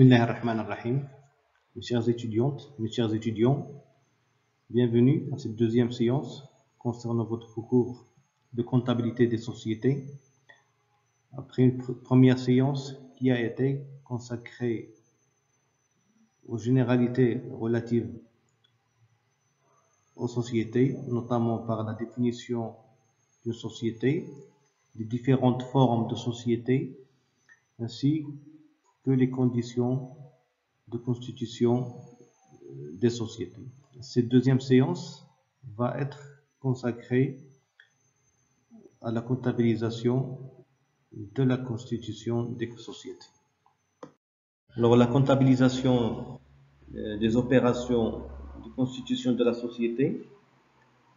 Bismillah ar-Rahman ar-Rahim. Mes chères étudiantes, mes chers étudiants, bienvenue à cette deuxième séance concernant votre concours de comptabilité des sociétés. Après une première séance qui a été consacrée aux généralités relatives aux sociétés, notamment par la définition d'une société, les différentes formes de société, ainsi que les conditions de constitution des sociétés. Cette deuxième séance va être consacrée à la comptabilisation de la constitution des sociétés. Alors, la comptabilisation des opérations de constitution de la société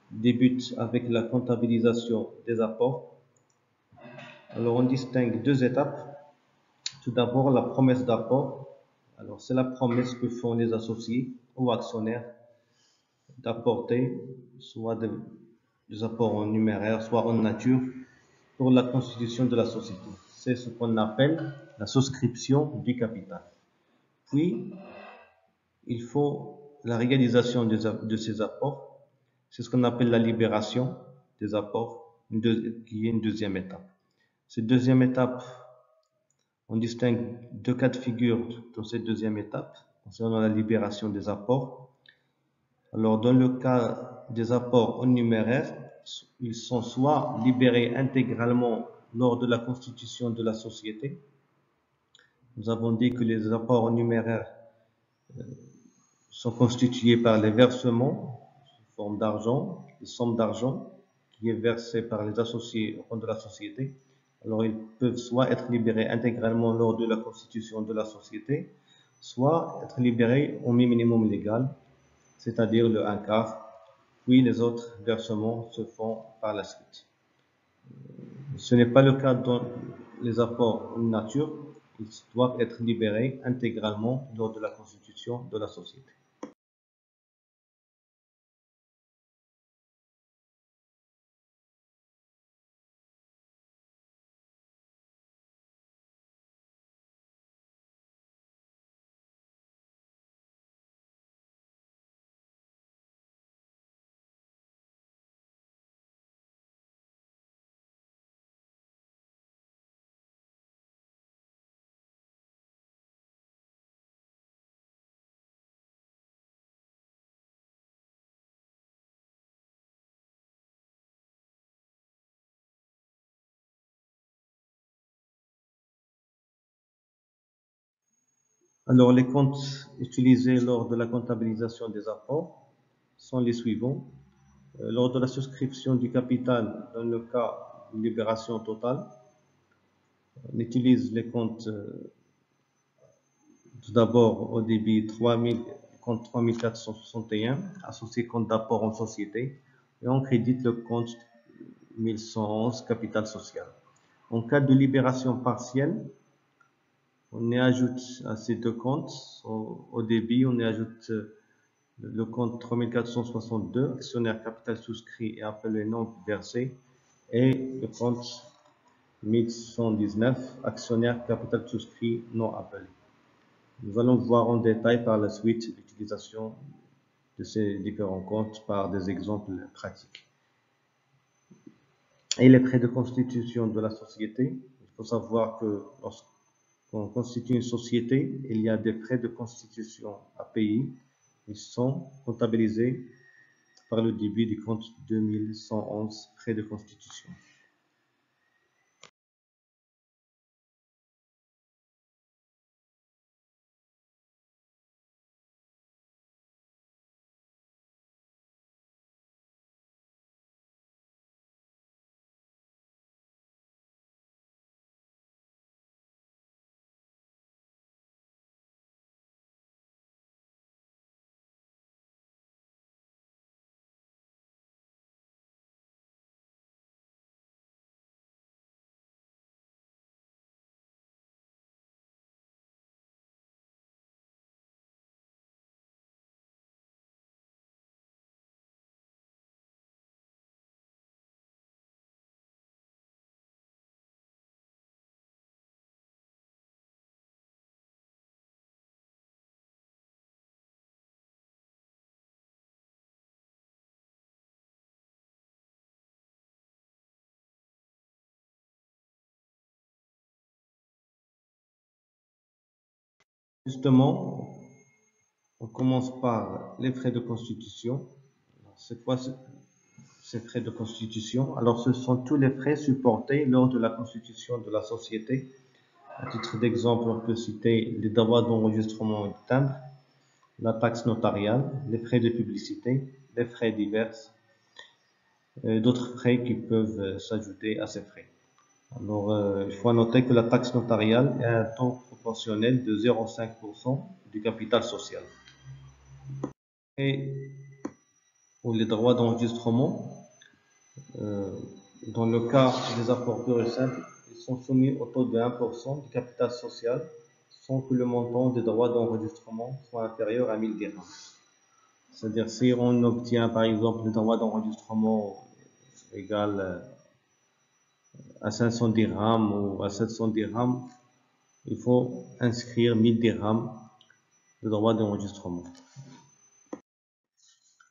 débute avec la comptabilisation des apports. Alors, on distingue deux étapes. Tout d'abord, la promesse d'apport. Alors, c'est la promesse que font les associés ou actionnaires d'apporter soit des apports en numéraire, soit en nature pour la constitution de la société. C'est ce qu'on appelle la souscription du capital. Puis, il faut la réalisation de ces apports. C'est ce qu'on appelle la libération des apports, qui est une deuxième étape. Cette deuxième étape, on distingue deux cas de figure dans cette deuxième étape concernant la libération des apports. Alors, dans le cas des apports en numéraire, ils sont soit libérés intégralement lors de la constitution de la société. Nous avons dit que les apports en numéraire sont constitués par les versements sous forme d'argent, les sommes d'argent qui est versée par les associés au compte de la société. Alors, ils peuvent soit être libérés intégralement lors de la constitution de la société, soit être libérés au minimum légal, c'est-à-dire le 1/4, puis les autres versements se font par la suite. Ce n'est pas le cas dans les apports en nature, ils doivent être libérés intégralement lors de la constitution de la société. Alors, les comptes utilisés lors de la comptabilisation des apports sont les suivants. Lors de la souscription du capital, dans le cas de libération totale, on utilise les comptes tout d'abord au débit 3461, associé compte d'apport en société, et on crédite le compte 1111, capital social. En cas de libération partielle, on y ajoute à ces deux comptes, au débit, on y ajoute le compte 3462, actionnaire capital souscrit et appelé non versé, et le compte 1119, actionnaire capital souscrit non appelé. Nous allons voir en détail par la suite l'utilisation de ces différents comptes par des exemples pratiques. Et les frais de constitution de la société. Il faut savoir que lorsqu'on constitue une société, il y a des frais de constitution à payer. Ils sont comptabilisés par le débit du compte 2111 frais de constitution. Justement, on commence par les frais de constitution. Cette fois, ces frais de constitution. Alors, ce sont tous les frais supportés lors de la constitution de la société. À titre d'exemple, on peut citer les droits d'enregistrement et de timbre, la taxe notariale, les frais de publicité, les frais divers, d'autres frais qui peuvent s'ajouter à ces frais. Alors, il faut noter que la taxe notariale est un taux proportionnel de 0,5% du capital social. Et pour les droits d'enregistrement, dans le cas des apports purs et simples, ils sont soumis au taux de 1% du capital social sans que le montant des droits d'enregistrement soit inférieur à 1000 dirhams. C'est-à-dire si on obtient par exemple le droit d'enregistrement égal à 500 dirhams ou à 700 dirhams, il faut inscrire 1000 dirhams de droit d'enregistrement.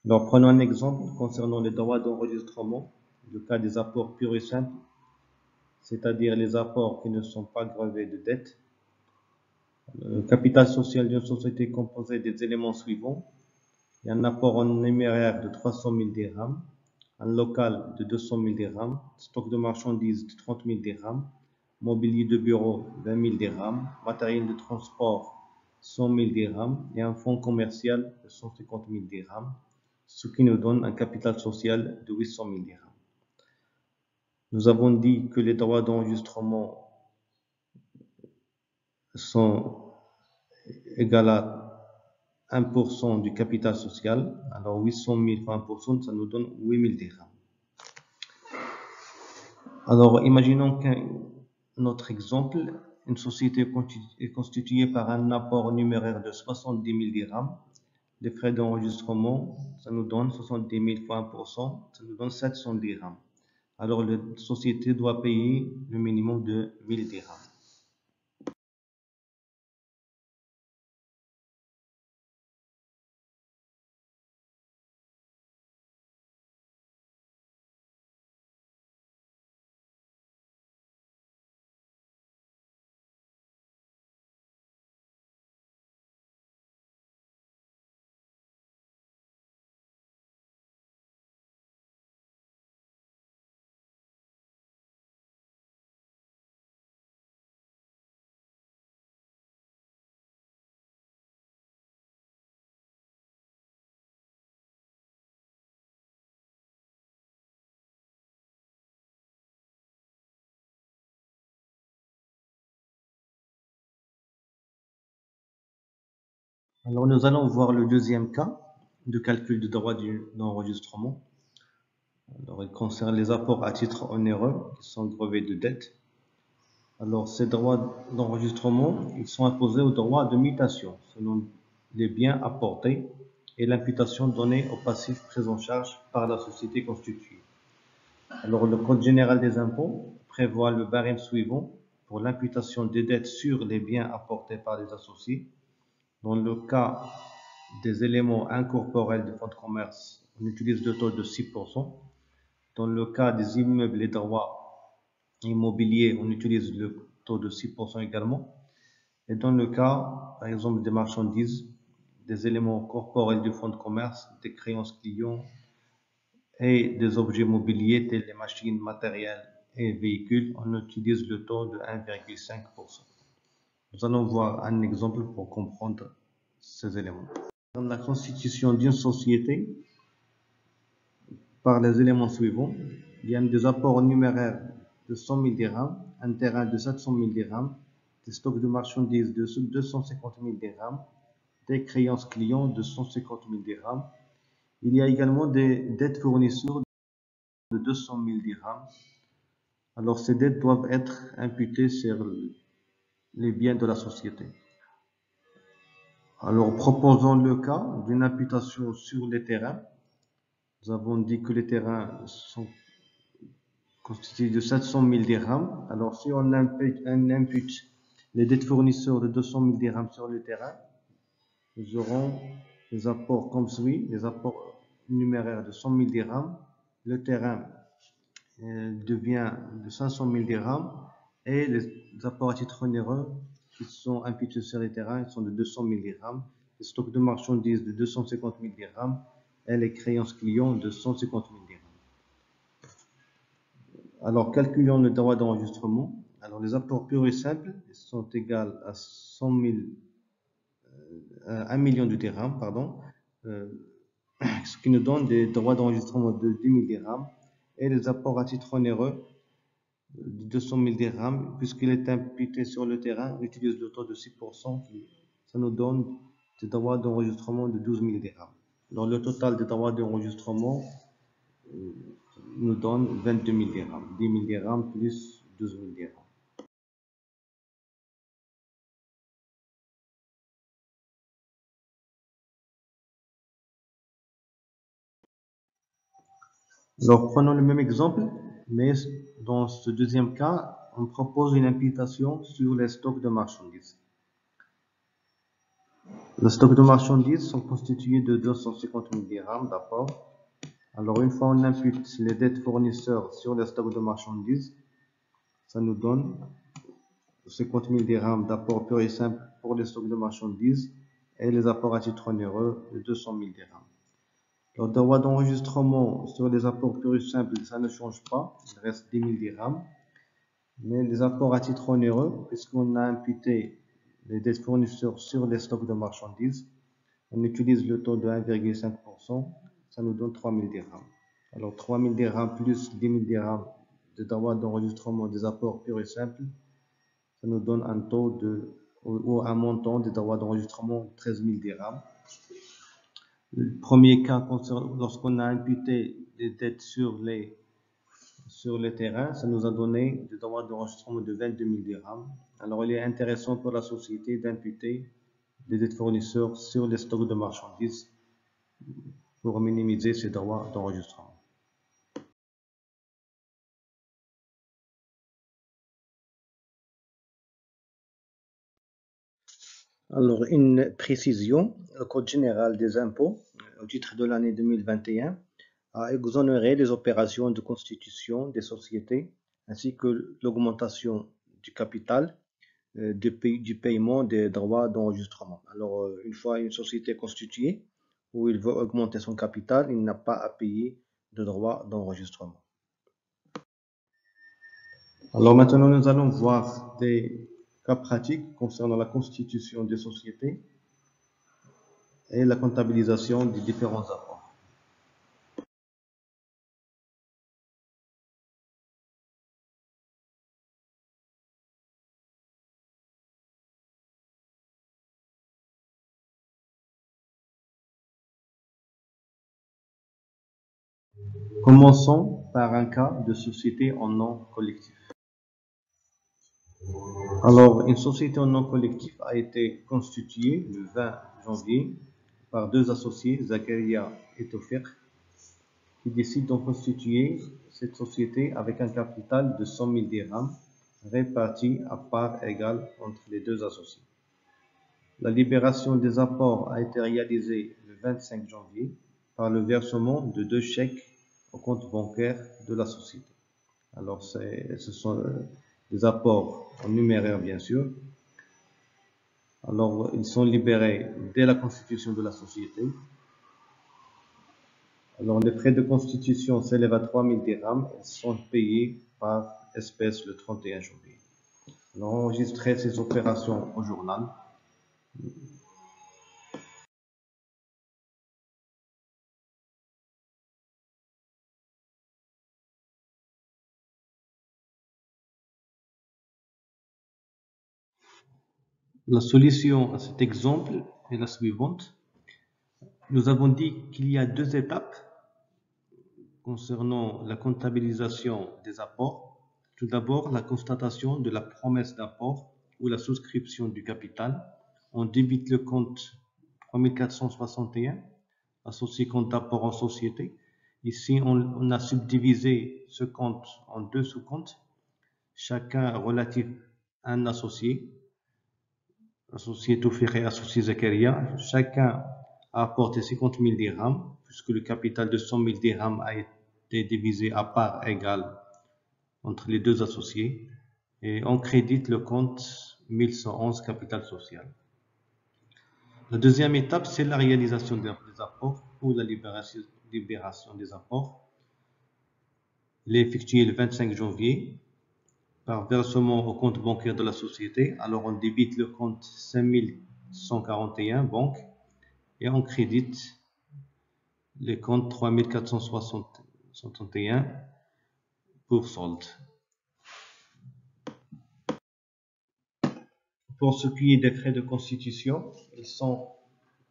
Alors prenons un exemple concernant les droits d'enregistrement, le cas des apports purs et simples, c'est-à-dire les apports qui ne sont pas grevés de dette. Le capital social d'une société est composé des éléments suivants. Il y a un apport en numéraire de 300 000 dirhams, un local de 200 000 dirhams, stock de marchandises de 30 000 dirhams, mobilier de bureau 20 000 dirhams, matériel de transport 100 000 dirhams et un fonds commercial de 150 000 dirhams, ce qui nous donne un capital social de 800 000 dirhams. Nous avons dit que les droits d'enregistrement sont égaux à 1% du capital social. Alors 800 000 fois 1%, ça nous donne 8 000 dirhams. Alors imaginons qu'un autre exemple, une société est constituée par un apport numéraire de 70 000 dirhams. Les frais d'enregistrement, ça nous donne 70 000 fois 1%, ça nous donne 700 dirhams. Alors la société doit payer le minimum de 1000 dirhams. Alors nous allons voir le deuxième cas de calcul de droit d'enregistrement. Alors il concerne les apports à titre onéreux qui sont grevés de dette. Alors ces droits d'enregistrement, ils sont imposés aux droits de mutation selon les biens apportés et l'imputation donnée au passif pris en charge par la société constituée. Alors le Code général des impôts prévoit le barème suivant pour l'imputation des dettes sur les biens apportés par les associés. Dans le cas des éléments incorporels de fonds de commerce, on utilise le taux de 6%. Dans le cas des immeubles et droits immobiliers, on utilise le taux de 6% également. Et dans le cas, par exemple, des marchandises, des éléments corporels du fonds de commerce, des créances clients et des objets mobiliers tels les machines, matériels et véhicules, on utilise le taux de 1,5%. Nous allons voir un exemple pour comprendre ces éléments. Dans la constitution d'une société, par les éléments suivants, il y a des apports numéraires de 100 000 dirhams, un terrain de 700 000 dirhams, des stocks de marchandises de 250 000 dirhams, des créances clients de 150 000 dirhams. Il y a également des dettes fournisseurs de 200 000 dirhams. Alors ces dettes doivent être imputées sur les biens de la société. Alors proposons le cas d'une imputation sur les terrains. Nous avons dit que les terrains sont constitués de 700 000 dirhams. Alors si on impute les dettes fournisseurs de 200 000 dirhams sur le terrain, nous aurons les apports comme suit, les apports numéraires de 100 000 dirhams. Le terrain devient de 500 000 dirhams et les apports à titre onéreux qui sont imputés sur les terrains sont de 200 000 dirhams, les stocks de marchandises de 250 000 dirhams et les créances clients de 150 000 dirhams. Alors, calculons le droit d'enregistrement. Alors, les apports purs et simples sont égaux à 1 million de dirhams, pardon, ce qui nous donne des droits d'enregistrement de 10 000 dirhams, et les apports à titre onéreux de 200 000 dirhams, puisqu'il est imputé sur le terrain, on utilise le taux de 6%, ça nous donne des droits d'enregistrement de 12 000 dirhams. Alors, le total des droits d'enregistrement nous donne 22 000 dirhams, 10 000 dirhams plus 12 000 dirhams. Alors, prenons le même exemple, mais dans ce deuxième cas, on propose une imputation sur les stocks de marchandises. Les stocks de marchandises sont constitués de 250 000 dirhams d'apport. Alors, une fois on impute les dettes fournisseurs sur les stocks de marchandises, ça nous donne 50 000 dirhams d'apport pur et simple pour les stocks de marchandises et les apports à titre onéreux de 200 000 dirhams. Le droit d'enregistrement sur les apports purs et simples, ça ne change pas, il reste 10 000 dirhams. Mais les apports à titre onéreux, puisqu'on a imputé les dettes fournisseurs sur les stocks de marchandises, on utilise le taux de 1,5%, ça nous donne 3 000 dirhams. Alors 3 000 dirhams plus 10 000 dirhams de droit d'enregistrement des apports purs et simples, ça nous donne un taux ou un montant de droits d'enregistrement de 13 000 dirhams. Le premier cas concerne lorsqu'on a imputé des dettes sur les terrains, ça nous a donné des droits d'enregistrement de 22 000 dirhams. Alors, il est intéressant pour la société d'imputer des dettes fournisseurs sur les stocks de marchandises pour minimiser ces droits d'enregistrement. Alors, une précision, le Code général des impôts, au titre de l'année 2021, a exonéré les opérations de constitution des sociétés ainsi que l'augmentation du capital du paiement des droits d'enregistrement. Alors, une fois une société constituée, où il veut augmenter son capital, il n'a pas à payer de droits d'enregistrement. Alors maintenant, nous allons voir des cas pratiques concernant la constitution des sociétés et la comptabilisation des différents apports. Commençons par un cas de société en nom collectif. Alors, une société en nom collectif a été constituée le 20 janvier par deux associés, Zakaria et Tofir, qui décident d'en constituer cette société avec un capital de 100 000 dirhams réparti à part égale entre les deux associés. La libération des apports a été réalisée le 25 janvier par le versement de 2 chèques au compte bancaire de la société. Alors, ce sont des apports en numéraire, bien sûr. Alors, ils sont libérés dès la constitution de la société. Alors, les frais de constitution s'élèvent à 3 000 dirhams et sont payés par espèce le 31 janvier. Alors, enregistrez ces opérations au journal. La solution à cet exemple est la suivante. Nous avons dit qu'il y a deux étapes concernant la comptabilisation des apports. Tout d'abord, la constatation de la promesse d'apport ou la souscription du capital. On débite le compte 3461, associé compte d'apport en société. Ici, on a subdivisé ce compte en deux sous-comptes, chacun relatif à un associé Tofir et associé Zakaria. Chacun a apporté 50 000 dirhams, puisque le capital de 100 000 dirhams a été divisé à part égale entre les deux associés. Et on crédite le compte 1111 capital social. La deuxième étape, c'est la réalisation des apports ou la libération des apports. Il est effectué le 25 janvier par versement au compte bancaire de la société. Alors on débite le compte 5141 banque et on crédite les comptes 3461 pour solde. Pour ce qui est des frais de constitution, ils sont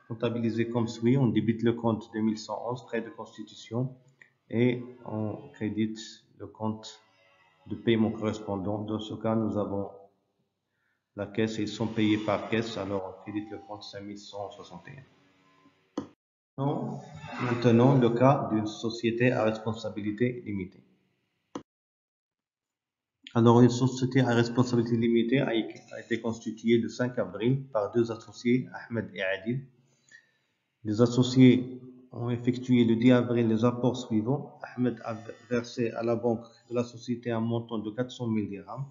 comptabilisés comme suit. On débite le compte 2111 frais de constitution et on crédite le compte de paiement correspondant. Dans ce cas, nous avons la caisse et ils sont payés par caisse, alors on crédite le compte 5161. Maintenant, le cas d'une société à responsabilité limitée. Alors, une société à responsabilité limitée a été constituée le 5 avril par deux associés, Ahmed et Adil. Les associés ont effectué le 10 avril les apports suivants. Ahmed a versé à la banque de la société un montant de 400 000 dirhams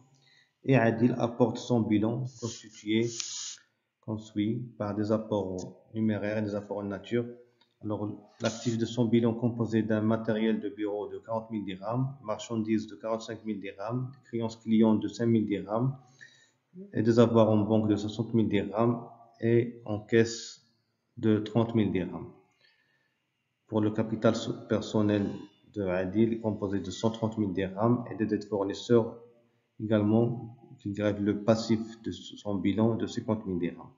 et Adil apporte son bilan constitué comme suit par des apports numéraires et des apports en nature. Alors, l'actif de son bilan composé d'un matériel de bureau de 40 000 dirhams, marchandises de 45 000 dirhams, créances clients de 5 000 dirhams et des avoirs en banque de 60 000 dirhams et en caisse de 30 000 dirhams. Pour le capital personnel de Adil, composé de 130 000 dirhams et des dettes fournisseurs également qui grèvent le passif de son bilan de 50 000 dirhams.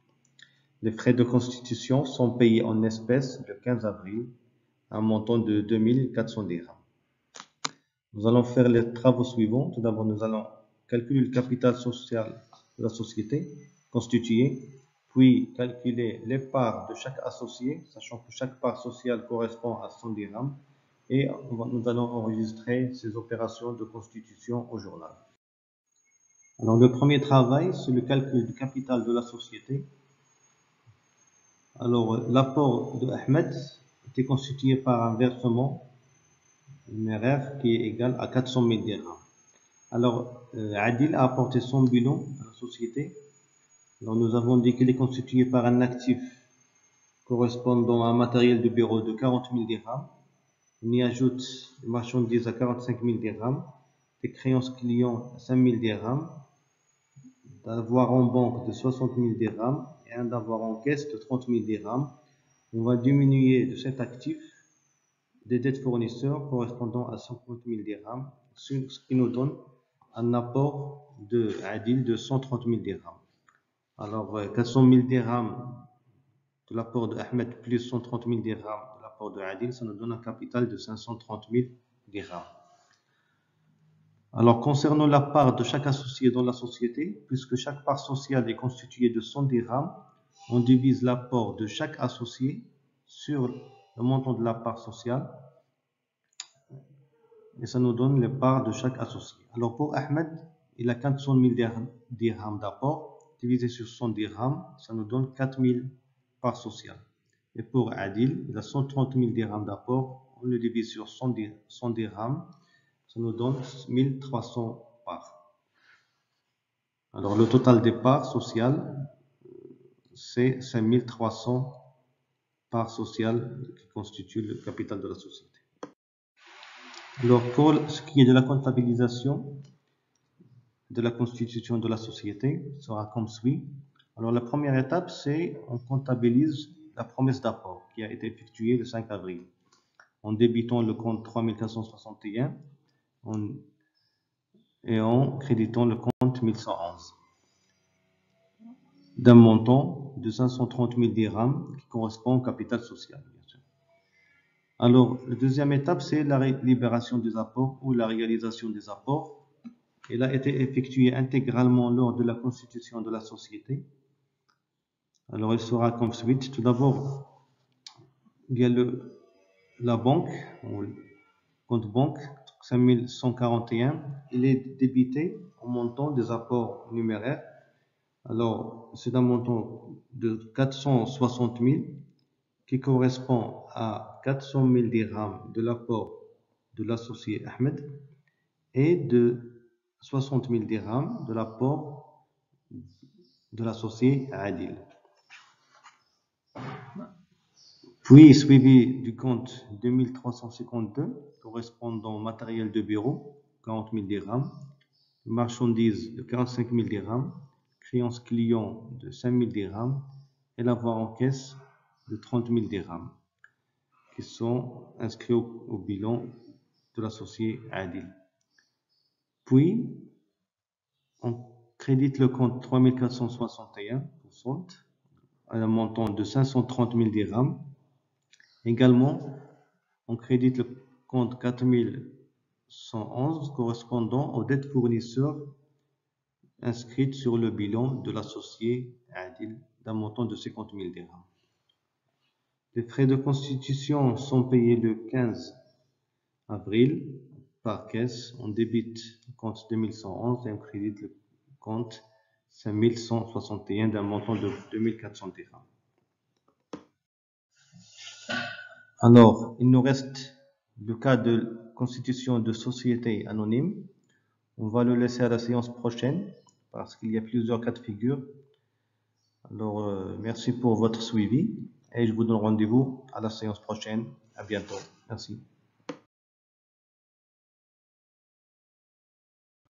Les frais de constitution sont payés en espèces le 15 avril, à un montant de 2400 dirhams. Nous allons faire les travaux suivants. Tout d'abord, nous allons calculer le capital social de la société constituée, puis calculer les parts de chaque associé, sachant que chaque part sociale correspond à 100 dirhams, et nous allons enregistrer ces opérations de constitution au journal. Alors, le premier travail, c'est le calcul du capital de la société. Alors, l'apport de Ahmed était constitué par un versement numéraire qui est égal à 400 000 dirhams. Alors, Adil a apporté son bilan à la société. Alors, nous avons dit qu'il est constitué par un actif correspondant à un matériel de bureau de 40 000 dirhams. On y ajoute les marchandises à 45 000 dirhams, des créances clients à 5 000 dirhams, d'avoir en banque de 60 000 dirhams et un d'avoir en caisse de 30 000 dirhams. On va diminuer de cet actif des dettes fournisseurs correspondant à 50 000 dirhams, ce qui nous donne un apport de Adil de 130 000 dirhams. Alors, 400 000 dirhams de l'apport de Ahmed plus 130 000 dirhams de l'apport de Adil, ça nous donne un capital de 530 000 dirhams. Alors, concernant la part de chaque associé dans la société, puisque chaque part sociale est constituée de 100 dirhams, on divise l'apport de chaque associé sur le montant de la part sociale et ça nous donne les parts de chaque associé. Alors, pour Ahmed, il a 400 000 dirhams d'apport, divisé sur 100 dirhams, ça nous donne 4 000 parts sociales. Et pour Adil, il a 130 000 dirhams d'apport, on le divise sur 100 dirhams, ça nous donne 1300 parts. Alors, le total des parts sociales, c'est 5300 parts sociales qui constituent le capital de la société. Alors, pour ce qui est de la comptabilisation de la constitution de la société, sera comme suit. Alors, la première étape, c'est on comptabilise la promesse d'apport qui a été effectuée le 5 avril en débitant le compte 3461 et en créditant le compte 1111 d'un montant de 530 000 dirhams qui correspond au capital social, bien sûr. Alors, la deuxième étape, c'est la libération des apports ou la réalisation des apports. Elle a été effectuée intégralement lors de la constitution de la société. Alors, elle sera comme suit. Tout d'abord, il y a la banque, ou le compte banque 5141. Il est débité au montant des apports numéraires. Alors, c'est un montant de 460 000 qui correspond à 400 000 dirhams de l'apport de l'associé Ahmed et de 60 000 dirhams de l'apport de l'associé Adil. Puis suivi du compte 2352 correspondant au matériel de bureau, 40 000 dirhams, marchandises de 45 000 dirhams, créances clients de 5 000 dirhams et l'avoir en caisse de 30 000 dirhams qui sont inscrits au bilan de l'associé Adil. Puis, on crédite le compte 3461 pour solde à un montant de 530 000 dirhams. Également, on crédite le compte 4111 correspondant aux dettes fournisseurs inscrites sur le bilan de l'associé Adil d'un montant de 50 000 dirhams. Les frais de constitution sont payés le 15 avril par caisse. On débite le compte 2111 et on crédite le compte 5161 d'un montant de 2400 dirhams. Alors, il nous reste le cas de constitution de société anonyme. On va le laisser à la séance prochaine parce qu'il y a plusieurs cas de figure. Alors, merci pour votre suivi et je vous donne rendez-vous à la séance prochaine. À bientôt. Merci.